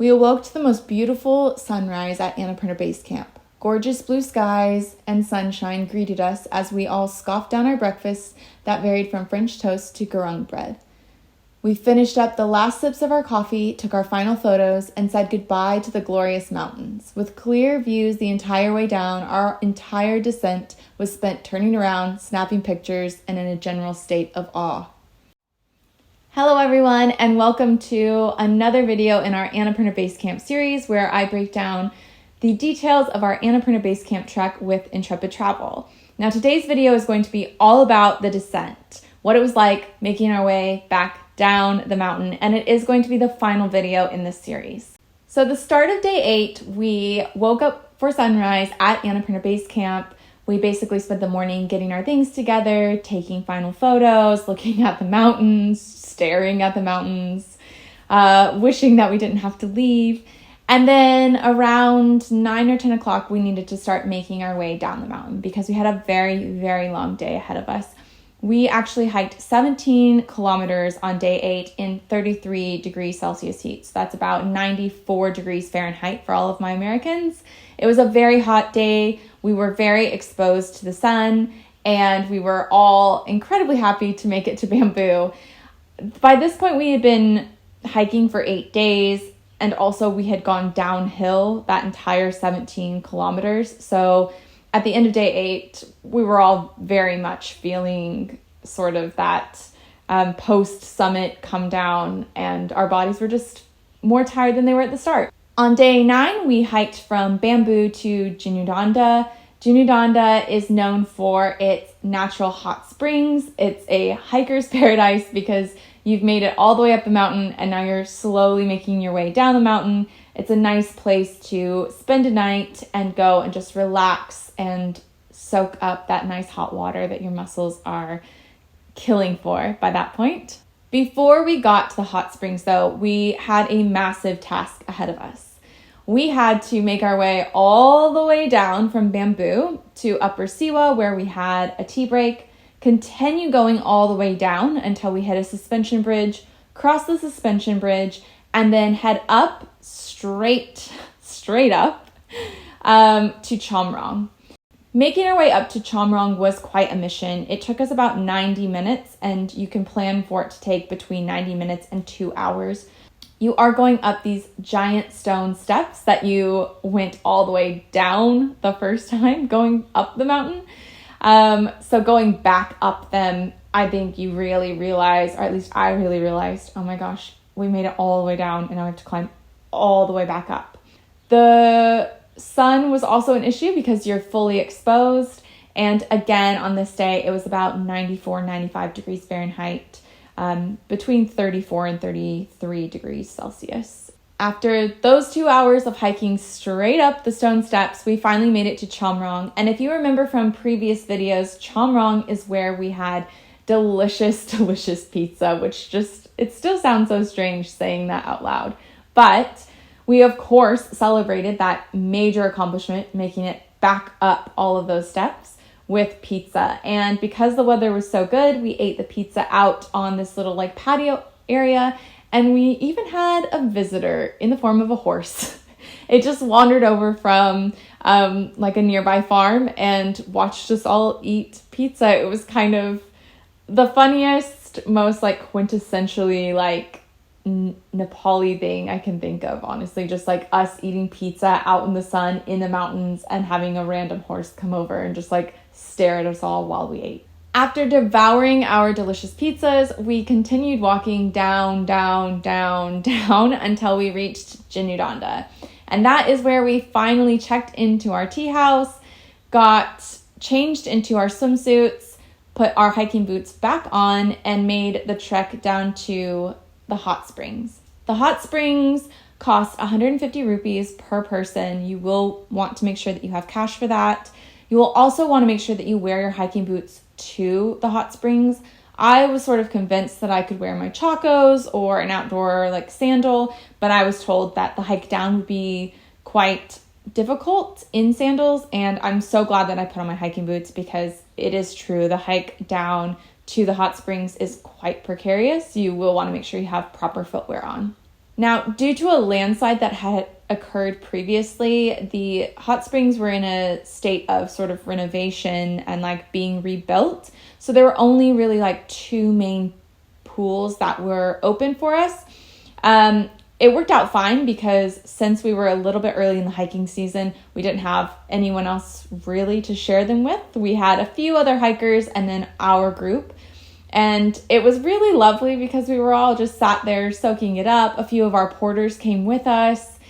We awoke to the most beautiful sunrise at Annapurna Base Camp. Gorgeous blue skies and sunshine greeted us as we all scoffed down our breakfasts that varied from French toast to garung bread. We finished up the last sips of our coffee, took our final photos, and said goodbye to the glorious mountains. With clear views the entire way down, our entire descent was spent turning around, snapping pictures, and in a general state of awe. Hello everyone, and welcome to another video in our Annapurna Base Camp series where I break down the details of our Annapurna Base Camp trek with Intrepid Travel. Now today's video is going to be all about the descent, what it was like making our way back down the mountain, and it is going to be the final video in this series. So the start of day 8, we woke up for sunrise at Annapurna Base Camp. We basically spent the morning getting our things together, taking final photos, looking at the mountains, staring at the mountains, wishing that we didn't have to leave. And then around 9 or 10 o'clock, we needed to start making our way down the mountain because we had a very, very long day ahead of us. We actually hiked 17 kilometers on day 8 in 33 degrees Celsius heat. So that's about 94 degrees Fahrenheit for all of my Americans. It was a very hot day. We were very exposed to the sun, and we were all incredibly happy to make it to Bamboo. By this point, we had been hiking for 8 days, and also we had gone downhill that entire 17 kilometers. So at the end of day 8, we were all very much feeling sort of that post-summit come down, and our bodies were just more tired than they were at the start. On day 9, we hiked from Bamboo to Jhinu Danda. Jhinu Danda is known for its natural hot springs. It's a hiker's paradise because you've made it all the way up the mountain and now you're slowly making your way down the mountain. It's a nice place to spend a night and go and just relax and soak up that nice hot water that your muscles are killing for by that point. Before we got to the hot springs, though, we had a massive task ahead of us. We had to make our way all the way down from Bamboo to Upper Siwa, where we had a tea break, continue going all the way down until we hit a suspension bridge, cross the suspension bridge, and then head up straight up to Chomrong. Making our way up to Chomrong was quite a mission. It took us about 90 minutes, and you can plan for it to take between 90 minutes and 2 hours. You are going up these giant stone steps that you went all the way down the first time going up the mountain. So going back up them, I think you really realize, or at least I really realized, oh my gosh, we made it all the way down and now I have to climb all the way back up. The sun was also an issue because you're fully exposed. And again, on this day, it was about 94, 95 degrees Fahrenheit, between 34 and 33 degrees Celsius. After those 2 hours of hiking straight up the stone steps, we finally made it to Chomrong. And if you remember from previous videos, Chomrong is where we had delicious, delicious pizza, which it still sounds so strange saying that out loud. But we, of course, celebrated that major accomplishment, making it back up all of those steps with pizza. And because the weather was so good, we ate the pizza out on this little patio area, and we even had a visitor in the form of a horse. It just wandered over from a nearby farm and watched us all eat pizza. It was kind of the funniest, most quintessentially Nepali thing I can think of, honestly. Just us eating pizza out in the sun in the mountains and having a random horse come over and just stare at us all while we ate. After devouring our delicious pizzas, we continued walking down until we reached Jinu Danda. And that is where we finally checked into our tea house, got changed into our swimsuits, put our hiking boots back on, and made the trek down to the hot springs. The hot springs cost 150 rupees per person. You will want to make sure that you have cash for that. You will also want to make sure that you wear your hiking boots to the hot springs. I was sort of convinced that I could wear my chacos or an outdoor sandal, but I was told that the hike down would be quite difficult in sandals, and I'm so glad that I put on my hiking boots because it is true, the hike down to the hot springs is quite precarious. You will want to make sure you have proper footwear on. Now, due to a landslide that had occurred previously, the hot springs were in a state of sort of renovation and like being rebuilt. So there were only really like 2 main pools that were open for us. It worked out fine because since we were a little bit early in the hiking season, we didn't have anyone else really to share them with. We had a few other hikers and then our group. And it was really lovely because we were all just sat there soaking it up. A few of our porters came with us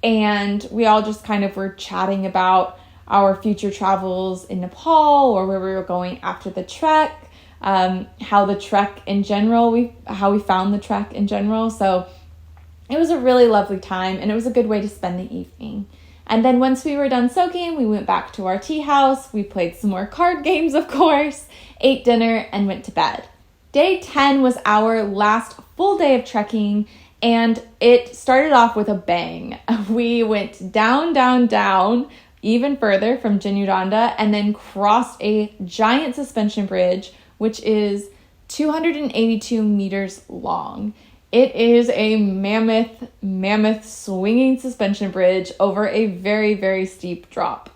and we all just kind of were chatting about our future travels in Nepal or where we were going after the trek, how the trek in general, how we found the trek in general. So it was a really lovely time and it was a good way to spend the evening. And then once we were done soaking, we went back to our tea house. We played some more card games, of course, ate dinner, and went to bed. Day 10 was our last full day of trekking, and it started off with a bang. We went down, down, down, even further from Jinu Danda, and then crossed a giant suspension bridge, which is 282 meters long. It is a mammoth swinging suspension bridge over a very, very steep drop.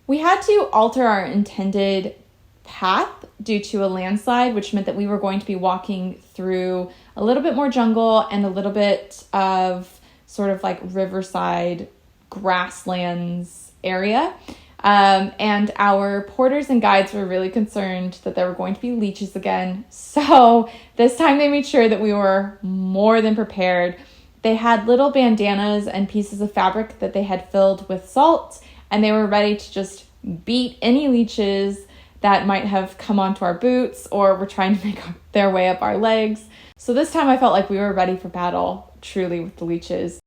We had to alter our intended path due to a landslide, which meant that we were going to be walking through a little bit more jungle and a little bit of sort of like riverside grasslands area. And our porters and guides were really concerned that there were going to be leeches again. So this time they made sure that we were more than prepared. They had little bandanas and pieces of fabric that they had filled with salt, and they were ready to just beat any leeches that might have come onto our boots or were trying to make their way up our legs. So this time I felt like we were ready for battle, truly, with the leeches.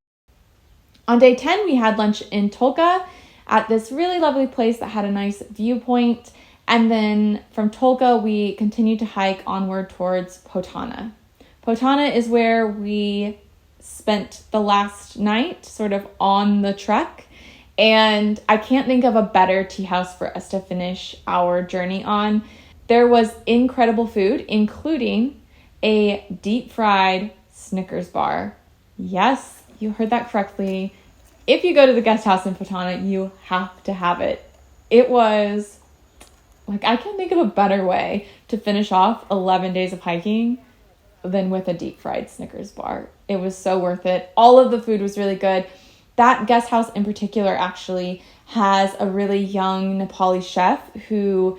On day 10, we had lunch in Tolka at this really lovely place that had a nice viewpoint. And then from Tolka, we continued to hike onward towards Potana. Potana is where we spent the last night, sort of on the trek. And I can't think of a better tea house for us to finish our journey on. There was incredible food, including a deep fried Snickers bar. Yes, you heard that correctly. If you go to the guest house in Potana, you have to have it. It was, like, I can't think of a better way to finish off 11 days of hiking than with a deep fried Snickers bar. It was so worth it. All of the food was really good. That guest house in particular actually has a really young Nepali chef who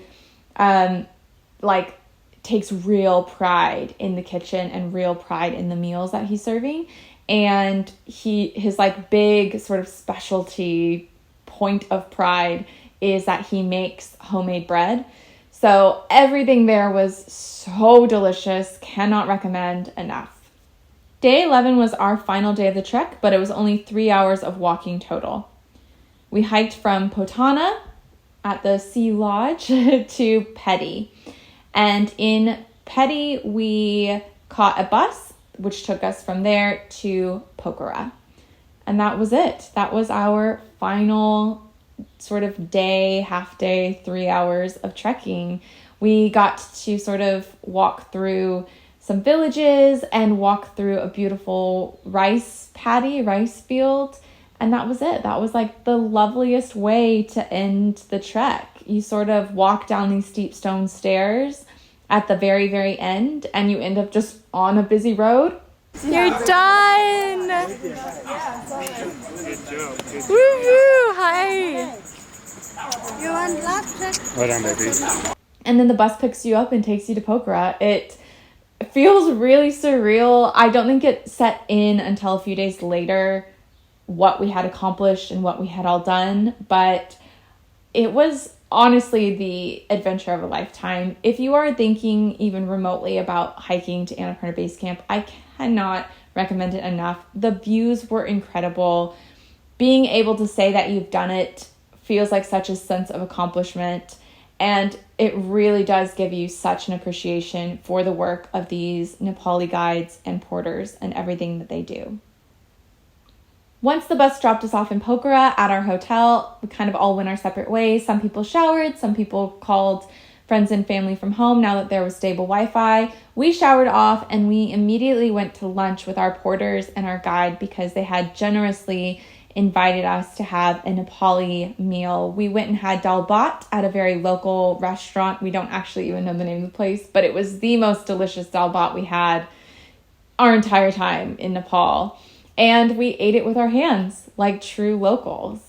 takes real pride in the kitchen and real pride in the meals that he's serving. And his like big sort of specialty point of pride is that he makes homemade bread. So everything there was so delicious. Cannot recommend enough. Day 11 was our final day of the trek, but it was only 3 hours of walking total. We hiked from Potana at the Sea Lodge to Pedi. And in Pedi, we caught a bus, which took us from there to Pokhara. And that was it. That was our final sort of day, half day, 3 hours of trekking. We got to sort of walk through some villages and walk through a beautiful rice field. And that was it. That was like the loveliest way to end the trek. You sort of walk down these steep stone stairs at the very, very end, and you end up just on a busy road. You're done! Woohoo! Hi! You want last? Hold on, baby. And then the bus picks you up and takes you to Pokhara. It feels really surreal. I don't think it set in until a few days later what we had accomplished and what we had all done, but it was honestly the adventure of a lifetime. If you are thinking even remotely about hiking to Annapurna Base Camp, I cannot recommend it enough. The views were incredible. Being able to say that you've done it feels like such a sense of accomplishment, and it really does give you such an appreciation for the work of these Nepali guides and porters and everything that they do. Once the bus dropped us off in Pokhara at our hotel, we kind of all went our separate ways. Some people showered, some people called friends and family from home now that there was stable Wi-Fi. We showered off and we immediately went to lunch with our porters and our guide because they had generously invited us to have a Nepali meal. We went and had dal bhat at a very local restaurant. We don't actually even know the name of the place, but it was the most delicious dal bhat we had our entire time in Nepal. And we ate it with our hands like true locals.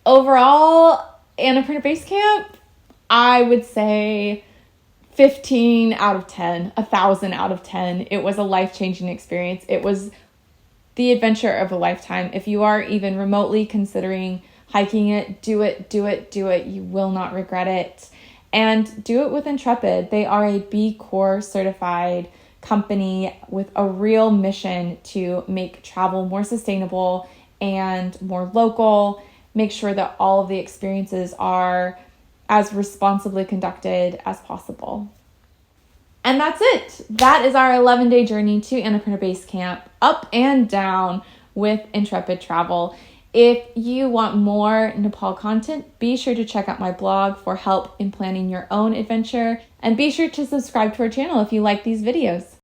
Overall, Annapurna Base Camp, I would say 15 out of 10, 1,000 out of 10. It was a life-changing experience. It was the adventure of a lifetime. If you are even remotely considering hiking it, do it, do it, do it. You will not regret it. And do it with Intrepid. They are a B Corps certified company with a real mission to make travel more sustainable and more local. Make sure that all of the experiences are as responsibly conducted as possible. And that's it. That is our 11-day journey to Annapurna Base Camp, up and down with Intrepid Travel. If you want more Nepal content, be sure to check out my blog for help in planning your own adventure. And be sure to subscribe to our channel if you like these videos.